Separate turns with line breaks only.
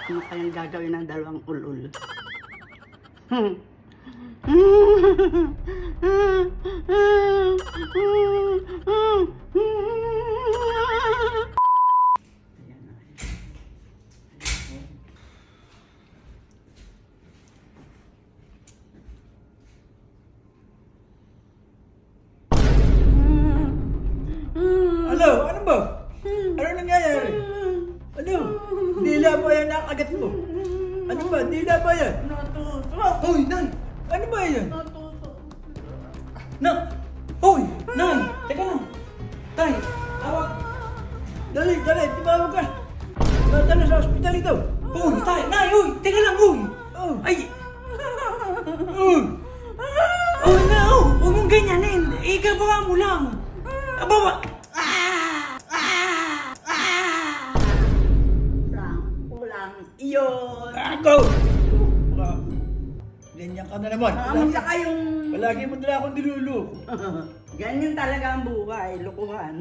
Ano kayang gagawin ng dalawang ulul?
Ano? Ano ba? Ano nangyayari? Ano? Dila ba yan nakagat mo? Ano ba? Dila ba yan?
Natutok!
Hoy, Nay! Ano ba yan?
Natutok!
Na! Hoy! Nay! Teka lang! Tay! Tawag! Dali! Dali! Tumawag ka! Nata na sa ospital ito! Hoy! Tay! Nay! Hoy! Teka lang! Hoy! Oh. Ay! Oh! Oh na! Oh! Huwag mong ganyanin! Ikabawa mo lang! Abawa!
Kulang iyon!
Ako! Ganyan ka na naman!
Nakamusta kayong...
Palagi mo na akong niluloko!
Ganyan talaga ang buhay, lukuhan.